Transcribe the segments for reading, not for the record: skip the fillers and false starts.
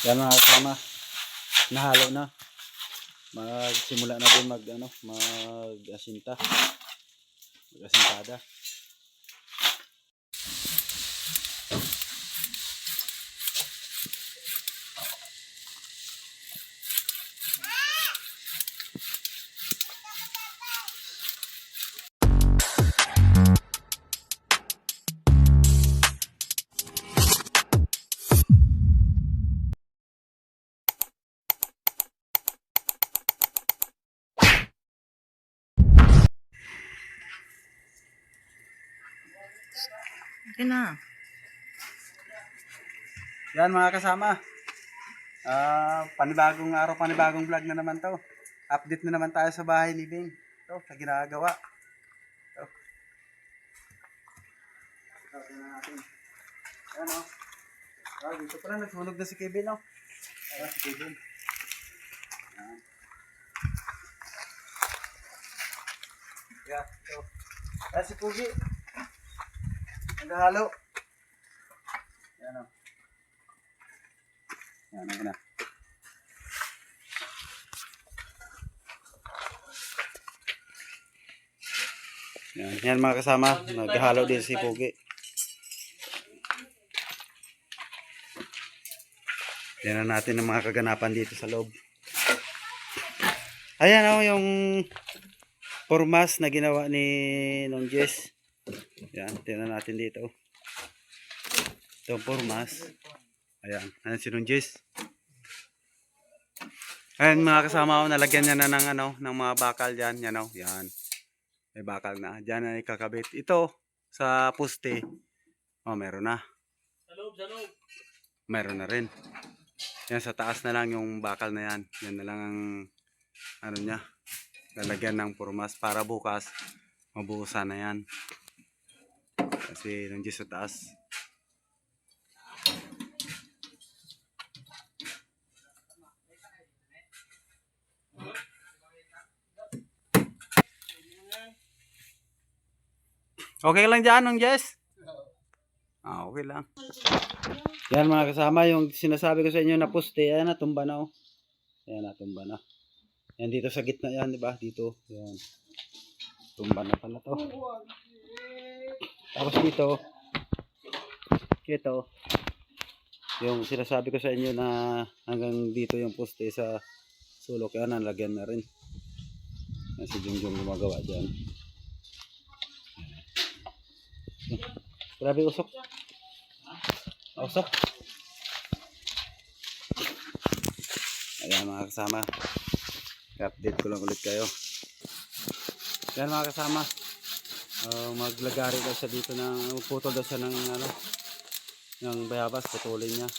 Yan mga kasama, nahalo na. Magsimula na din mag-asinta. Mag-asintada. Okay na. Yan mga kasama. Panibagong araw, panibagong vlog na naman to. Update na naman tayo sa bahay ni Bing. Ito, sa ginagawa. Ito. Tingnan natin. Ayan o. Dito pala, nagsunog na si Kevin o. Ayan si Kevin. Ayan. Yeah, ito. Ayan si Pugi. Naghahalo. Ayan o. Ayan na. Yan mga kasama, naghahalo din si Pugi. Yan na natin ang mga kaganapan dito sa loob. Ayan o, yung formas na ginawa ni Nong Jess. Yan, tingnan natin dito. Ito ang formas. Ayan, ayan si Nong Jess. Ayan mga kasama, nalagyan niya na ng mga bakal dyan. Yan o, yan. May bakal na. Diyan na ikakabit. Ito, sa poste. Oh, meron na. Sa loob. Meron na rin. Yan, sa taas na lang yung bakal na yan. Yan na lang ang, niya, lalagyan ng formas para bukas, mabuhusan na yan. Kasi nandiyan sa taas. Okay lang dyan, Nong Jess? Okay lang. Yan mga kasama, yung sinasabi ko sa inyo na poste, ayan, natumba na oh. Ayan, natumba na. Yan dito sa gitna yan, di ba? Dito. Yan. Tumba na pala to. Tapos dito, ito, yung sinasabi ko sa inyo na hanggang dito yung poste sa sulok, yan, nalagyan na rin. Yan si Jungjung gumagawa dyan. Grabe usok. Usok. Ayan mga kasama. I-update ko lang ulit kayo. Ayan mga kasama. Maglagari daw siya dito ng putol daw siya ng bayabas, putulin niya.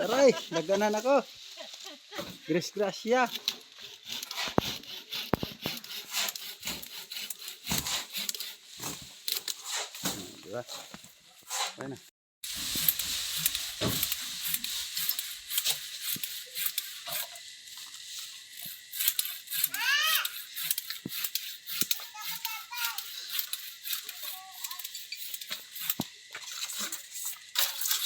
Aray, naganan ako. Gracia. Diba? Ayan na.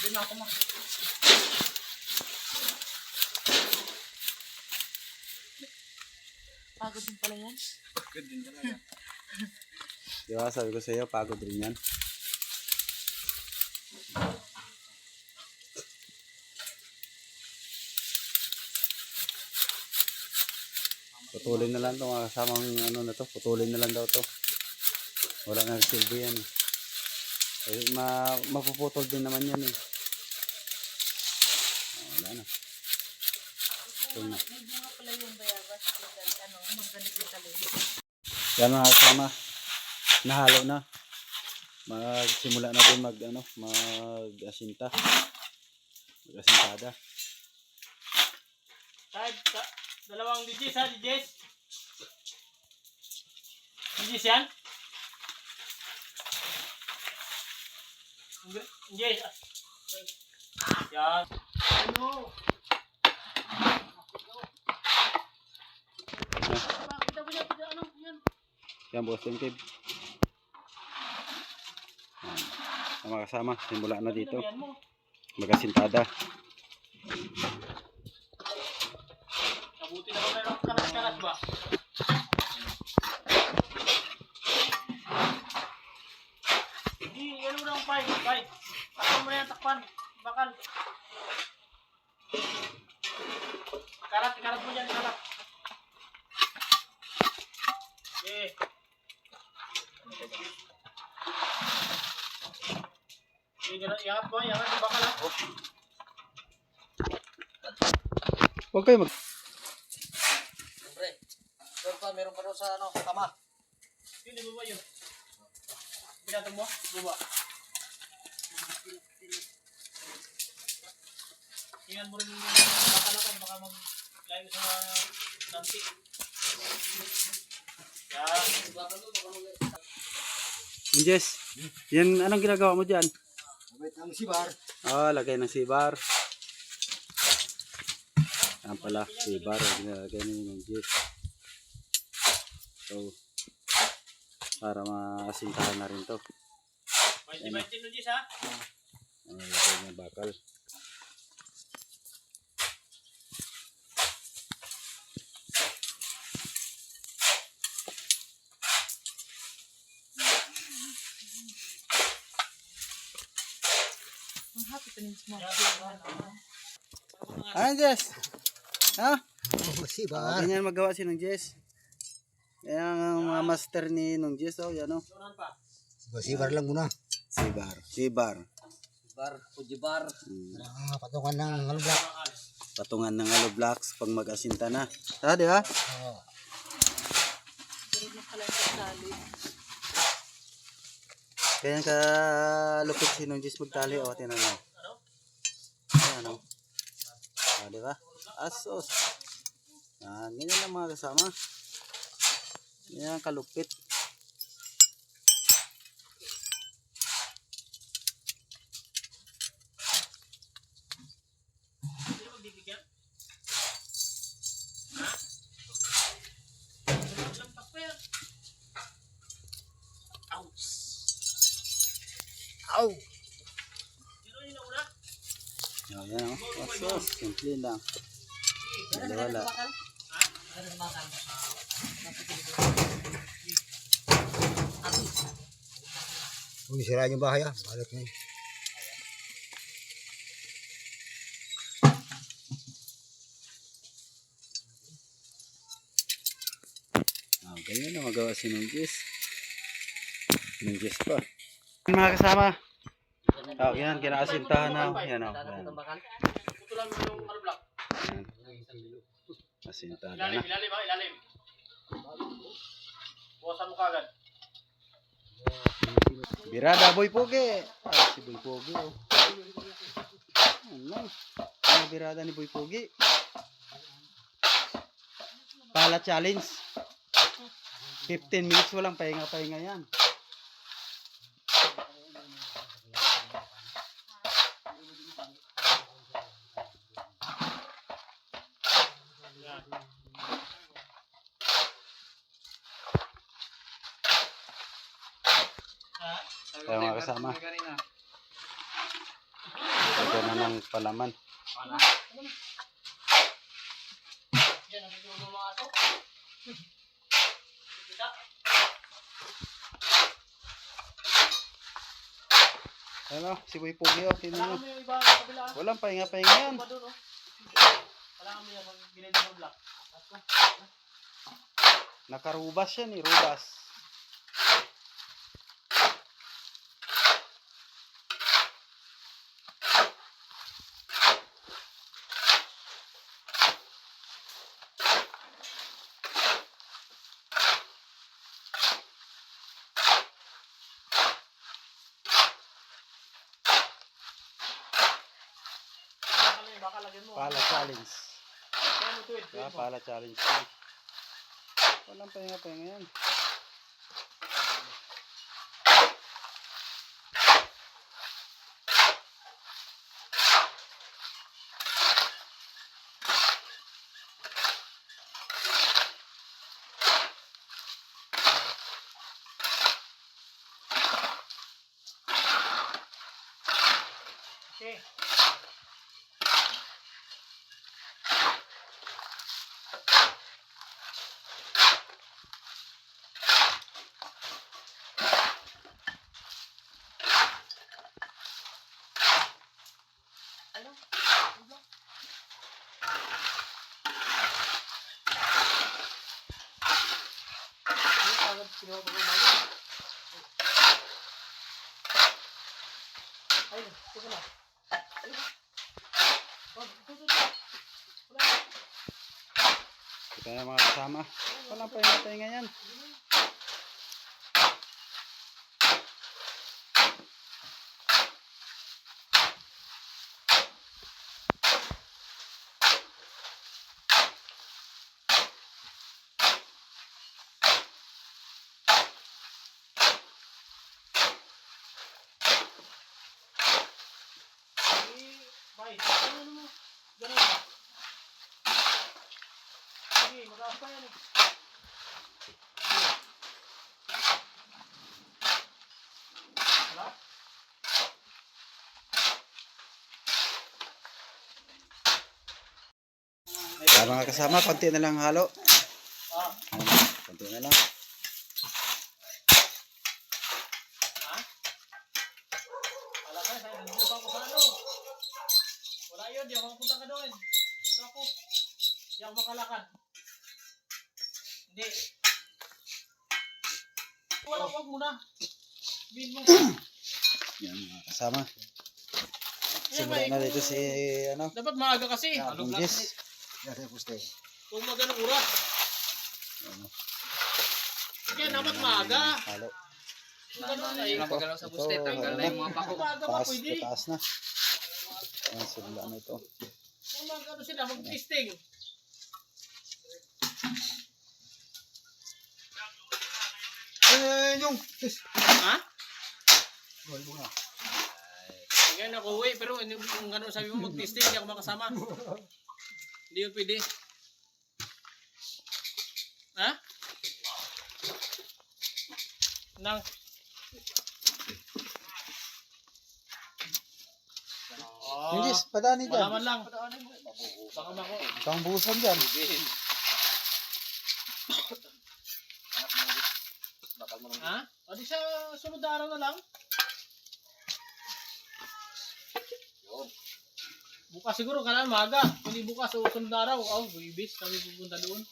Hindi na ako Pagod din pala yan. Pagod din talaga. Diba, sabi ko sa iyo, pagod rin yan. Putulin na lang ito, mga kasamang na to. Putulin na lang daw to. Wala na silbi yan eh. Kasi mapuputol din naman yan eh. Wala na. Ito na. May bunga pala yung bayabas. Magganit yung talin. Yan mga kasama, nahalo na. Magsimula na din mag-asinta. Mag-asintada. Dalawang DJs ha, DJs? DJs yan? DJs. Yan. Ano? Bakit daw Yan boss Tim Kib. Yan. Ang mga kasama, simula na dito. Magasintada. Kabuti na meron kalas-kalas ba? Hindi, yan mo lang pay. Takpan mo na yan, takpan. Bakal. Karat mo dyan, karat. Okay. Iangat mo, iangat yung bakal ha. Huwag kayo mag... Siyempre. Sure pa, meron pa daw sa kama. Hindi mo ba yun? Pinatong mo? Baba. Tingnan mo rin yung bakal ako, baka mag-layo sa nanti. Yan. Yung Jess, yan anong ginagawa mo dyan? Wait, ang sibar. Lagay ng sibar. Yan pala, sibar. Lagay ng Jess. So, para maasintahan na rin to. May tinudis ha? Lagay ng bakal. Ang happy pa rin mo. Ano Jess? Ha? Sibar. Ganyan magawa si nung Jess. Yan ang mga master ni nung Jess. Oh, yan oh. Sibar lang muna. Sibar. Sibar o jibar. Patungan ng halubak. Patungan ng hollow blocks pag mag-asinta na. Di ba? Oo. Pero nakalang Kaya ka lupit si nung Jess magtali. O, tinan mo. Ayan o. Di ba? Asos. Ganyan lang mga kasama. Ganyan kalupit. Aw! Ayan o. Asos. Simple lang. Wala. Uy, sira yung bahay ah. Balik na yun. Ganyan na magawa si nung Jess. Nung Jess pa. Mga kasama. Yan, kinaasintahan na. Yan o. Putulan mo yung halubak. Asintahan na. Ilalim. Buwasan mo kagad. Birada, Boy Pogi. Si Boy Pogi o. Ano birada ni Boy Pogi? Pala challenge. 15 minutes walang pahinga-pahinga yan. Tayo mga kasama. Ito na ng palaman. Ano, si Boy Pogi o. Tingnan mo. Walang pahinga-pahinga yan. Nakarubas yan eh, rubas. Pala challenge. Pala challenge. Walang pahinga-pahinga yan. kinuha ko umaga. Ay, ito na. Ito na mga kasama. Walang pahinga ngayon. Bay, ano mo? Ganun ba? Sige, mataas pa yan eh. Wala? Kaya mga kasama, konti na lang halo. Ah, Konti na lang. ha? Wala ka, nandito pa ako sa ano. Wala yun, di ako makapunta ka doon. Dito ako. Di ako makalakad. Hindi. Wala, wag muna. Bin mo. Yan mga kasama. Yan, Simulan na dito si ano. dapat maaga kasi. Yung Jess. Kung magandang oras. Ano, Kaya dapat maaga. halo. Kung gano'n ay. Wala magalaw sa buste, tanggal na yung mga pako. Maaga pa Taas, pwede. taas na. Yan, simula na ito. Kung mag-ano sila, mag-testing. Ha? Ngayon ako uwi, pero kung gano'n sabi mo mag-testing, hindi ako makasama. Hindi yun pwede. Ha? Nang. Yung Jess, padani dyan. Malaman lang. Baka mako. Pang buhusan dyan. Ha? O di sa sunod na araw na lang. Bukas siguro, kailangan maaga. Kundi bukas o sunod na araw. Oh, Huwebes, kami pupunta doon.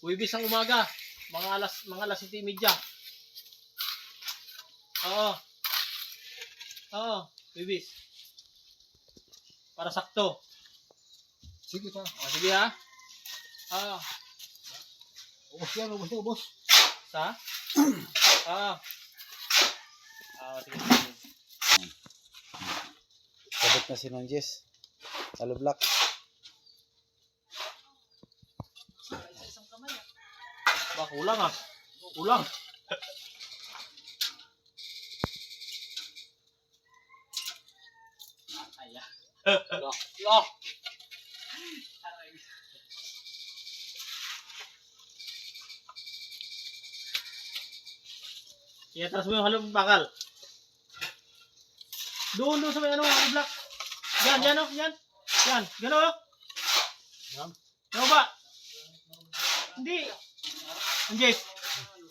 Huwebes ang umaga. Mga alas 7:30. Oo. Oo, Huwebes. Para sakto. Sige pa. O, sige ha. Oo. Ubos yan, ubos na ubos. Sa? Oo. Sige, sige. Sabot na si Nong Jess. Halo block. Ba, kulang ah. Kulang. Ayan. Yo. Iatras mo yung halong bakal. Doon sa may ano, halong block. Yan, oh, yan. Yan, gano'n oh. Yan. Ano ba? Hindi. Anjes.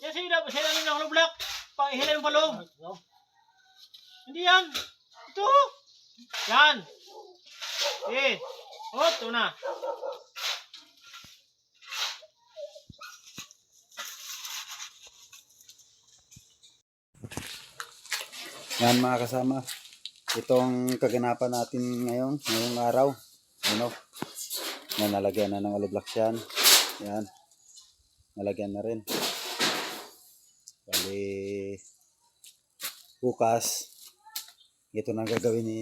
Yan sila ng hollow block. Pangihila yung palong. Hindi yan. Ito. Yan. Eh. Oh, ito na. Yan mga kasama. Itong kaganapan natin ngayong araw. Ano? Na nalagyan na ng hollow blocks yan. Yan. Nalagyan na rin. Bali, bukas, ito na gagawin ni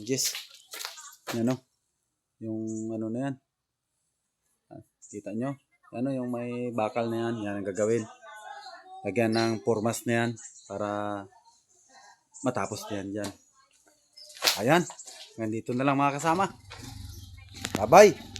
Jess. Ano? Yung ano na yan. Kita nyo? Ano yung may bakal na yan. Yan ang gagawin. Lagyan ng formas na yan para matapos na yan dyan. Ayan. Nandito na lang mga kasama. Bye-bye.